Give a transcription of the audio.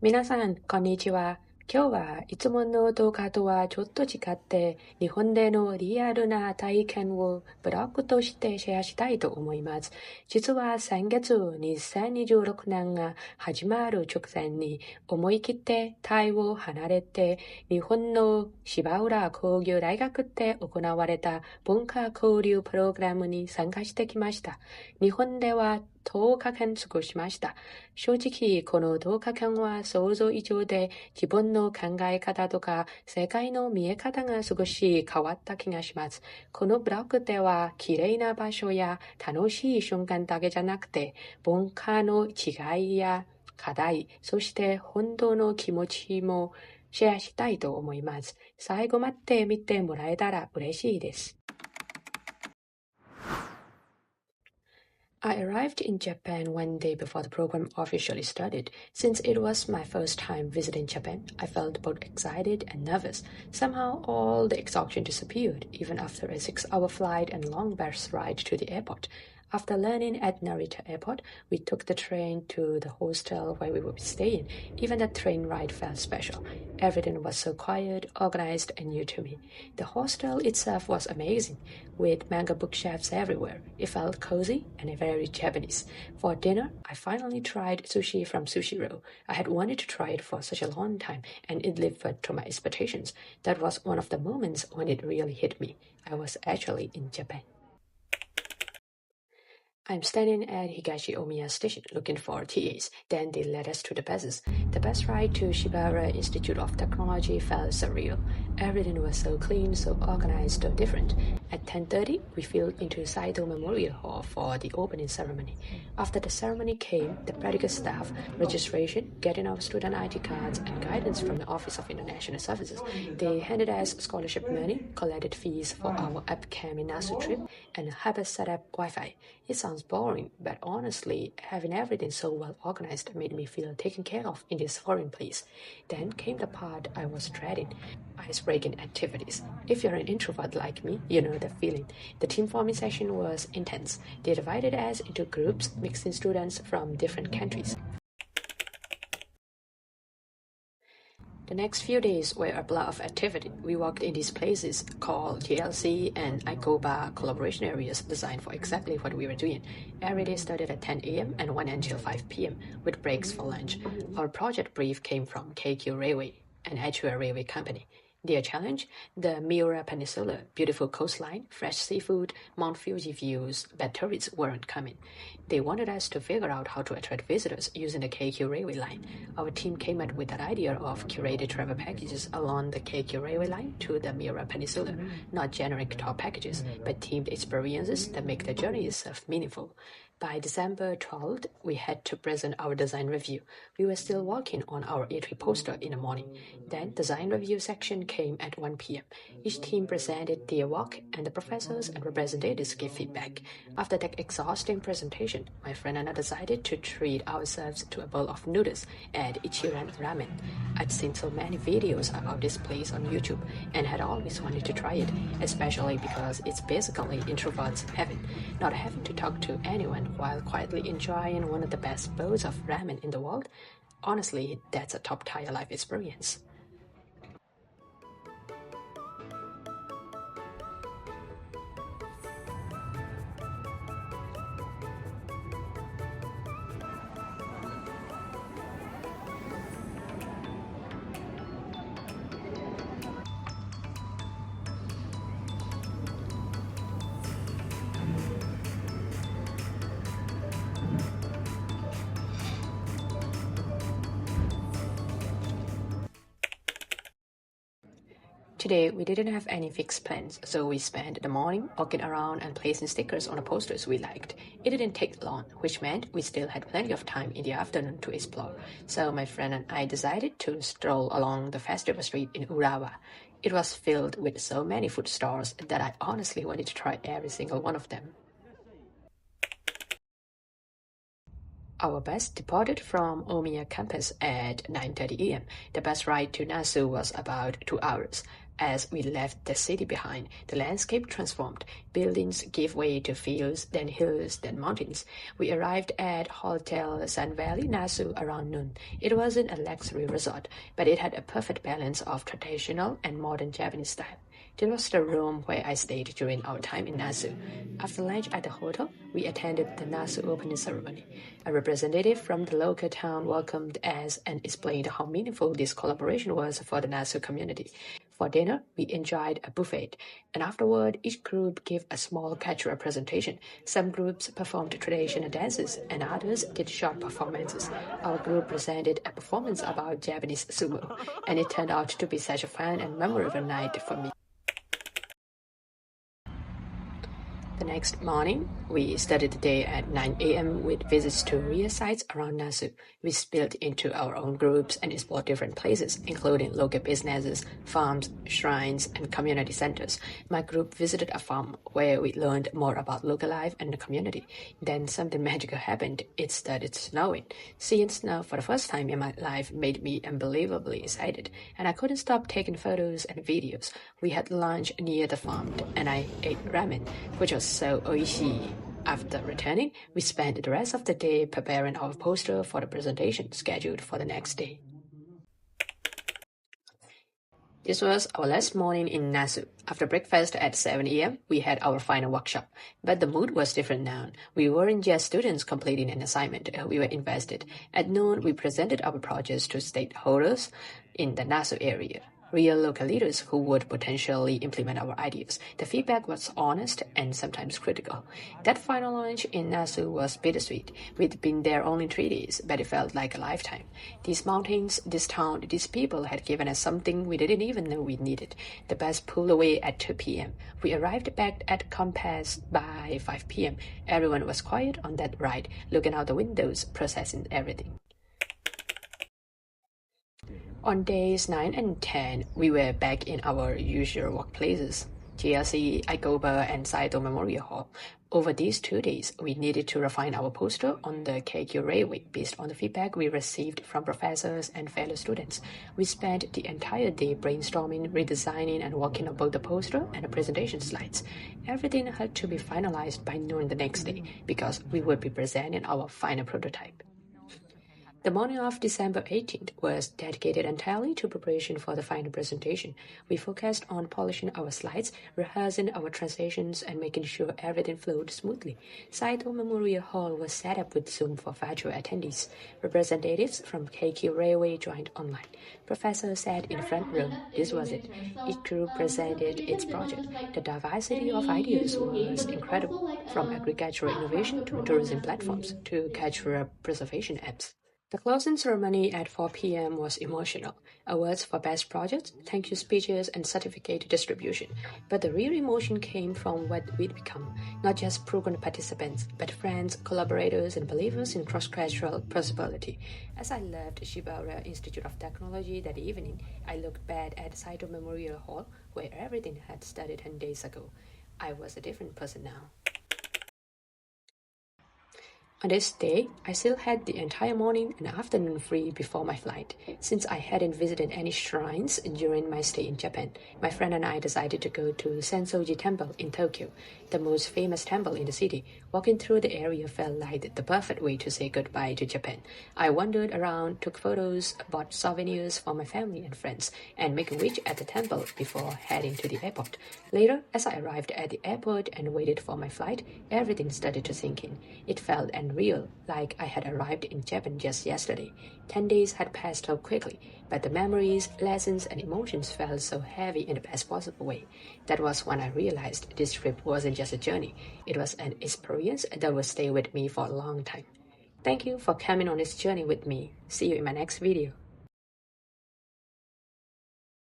皆さん、こんにちは。今日はいつもの動画とはちょっと違って、日本でのリアルな体験をブログとしてシェアしたいと思います。実は先月2026年が始まる直前に思い切ってタイを離れて、日本の芝浦工業大学で行われた文化交流プログラムに参加してきました。日本では10日間過ごしました。正直、この10日間は想像以上で自分の考え方とか世界の見え方が少し変わった気がします。このブログでは綺麗な場所や楽しい瞬間だけじゃなくて文化の違いや課題、そして本当の気持ちもシェアしたいと思います。最後まで見てもらえたら嬉しいです。I arrived in Japan one day before the program officially started. Since it was my first time visiting Japan, I felt both excited and nervous. Somehow, all the exhaustion disappeared, even after a 6-hour flight and long bus ride to the airport. After landing at Narita Airport, we took the train to the hostel where we would be staying. Even the train ride felt special. Everything was so quiet, organized, and new to me. The hostel itself was amazing, with manga bookshelves everywhere. It felt cozy and very Japanese. For dinner, I finally tried sushi from Sushiro. I had wanted to try it for such a long time, and it lived up to my expectations. That was one of the moments when it really hit me. I was actually in Japan. I'm standing at Higashi-Omiya Station looking for TAs. Then they led us to the buses. The bus ride to Shibaura Institute of Technology felt surreal. Everything was so clean, so organized, so different. At 10:30, we filed into Saito Memorial Hall for the opening ceremony. After the ceremony came the practical staff, registration, getting our student ID cards, and guidance from the Office of International Services. They handed us scholarship money, collected fees for our upcoming Nasu trip, and helped us set up Wi-Fi. It sounds boring, but honestly, having everything so well organized made me feel taken care of in this foreign place. Then came the part I was dreading, ice-breaking activities. If you're an introvert like me, you know the feeling. The team forming session was intense. They divided us into groups, mixing students from different countries. The next few days were a blur of activity. We walked in these places called GLC and Ikoba collaboration areas designed for exactly what we were doing. Every day started at 10 a.m. and went until 5 p.m. with breaks for lunch. Our project brief came from KQ Railway, an actual railway company. Their challenge? The Miura Peninsula, beautiful coastline, fresh seafood, Mount Fuji views, but tourists weren't coming. They wanted us to figure out how to attract visitors using the KQ railway line. Our team came up with that idea of curated travel packages along the KQ railway line to the Miura Peninsula, not generic tour packages, but themed experiences that make the journey itself meaningful. By December 12th, we had to present our design review. We were still working on our E3 poster in the morning. Then design review section came at 1 p.m. Each team presented their work and the professors and representatives gave feedback. After that exhausting presentation, my friend and I decided to treat ourselves to a bowl of noodles at Ichiran Ramen. I'd seen so many videos about this place on YouTube and had always wanted to try it, especially because it's basically introverts' heaven, not having to talk to anyone while quietly enjoying one of the best bowls of ramen in the world. Honestly, that's a top-tier life experience. Today, we didn't have any fixed plans, so we spent the morning walking around and placing stickers on the posters we liked. It didn't take long, which meant we still had plenty of time in the afternoon to explore. So my friend and I decided to stroll along the festival street in Urawa. It was filled with so many food stalls that I honestly wanted to try every single one of them. Our bus departed from Omiya campus at 9:30 a.m. The bus ride to Nasu was about 2 hours. As we left the city behind, the landscape transformed. Buildings gave way to fields, then hills, then mountains. We arrived at Hotel Sun Valley, Nasu around noon. It wasn't a luxury resort, but it had a perfect balance of traditional and modern Japanese style. This was the room where I stayed during our time in Nasu. After lunch at the hotel, we attended the Nasu opening ceremony. A representative from the local town welcomed us and explained how meaningful this collaboration was for the Nasu community. For dinner, we enjoyed a buffet, and afterward, each group gave a small cultural presentation. Some groups performed traditional dances, and others did short performances. Our group presented a performance about Japanese sumo, and it turned out to be such a fun and memorable night for me. The next morning, we started the day at 9 a.m. with visits to real sites around Nasu. We split into our own groups and explored different places, including local businesses, farms, shrines, and community centers. My group visited a farm where we learned more about local life and the community. Then something magical happened. It started snowing. Seeing snow for the first time in my life made me unbelievably excited, and I couldn't stop taking photos and videos. We had lunch near the farm, and I ate ramen, which was so oishi. After returning, we spent the rest of the day preparing our poster for the presentation scheduled for the next day. This was our last morning in Nasu. After breakfast at 7 a.m., we had our final workshop. But the mood was different now. We weren't just students completing an assignment, we were invested. At noon, we presented our projects to stakeholders in the Nasu area, real local leaders who would potentially implement our ideas. The feedback was honest and sometimes critical. That final lunch in Nasu was bittersweet. We'd been there only 3 days, but it felt like a lifetime. These mountains, this town, these people had given us something we didn't even know we needed. The bus pulled away at 2 p.m. We arrived back at Compass by 5 p.m. Everyone was quiet on that ride, looking out the windows, processing everything. On days 9 and 10, we were back in our usual workplaces, GLC, Igoba, and Saito Memorial Hall. Over these 2 days, we needed to refine our poster on the KQ Railway based on the feedback we received from professors and fellow students. We spent the entire day brainstorming, redesigning, and working on both the poster and the presentation slides. Everything had to be finalized by noon the next day because we would be presenting our final prototype. The morning of December 18th was dedicated entirely to preparation for the final presentation. We focused on polishing our slides, rehearsing our translations, and making sure everything flowed smoothly. Saito Memorial Hall was set up with Zoom for virtual attendees. Representatives from KQ Railway joined online. Professors sat in the front row. This was it. Each group presented its project. The diversity of ideas was incredible, from agricultural innovation to tourism platforms to cultural preservation apps. The closing ceremony at 4 p.m. was emotional. Awards for best projects, thank you speeches, and certificate distribution. But the real emotion came from what we'd become, not just program participants, but friends, collaborators, and believers in cross-cultural possibility. As I left Shibaura Institute of Technology that evening, I looked back at Saito Memorial Hall, where everything had started 10 days ago. I was a different person now. On this day, I still had the entire morning and afternoon free before my flight. Since I hadn't visited any shrines during my stay in Japan, my friend and I decided to go to Sensoji Temple in Tokyo, the most famous temple in the city. Walking through the area felt like the perfect way to say goodbye to Japan. I wandered around, took photos, bought souvenirs for my family and friends, and made a wish at the temple before heading to the airport. Later, as I arrived at the airport and waited for my flight, everything started to sink in. It felt unreal, like I had arrived in Japan just yesterday. 10 days had passed so quickly, but the memories, lessons, and emotions felt so heavy in the best possible way. That was when I realized this trip wasn't just a journey, it was an experience that will stay with me for a long time. Thank you for coming on this journey with me. See you in my next video.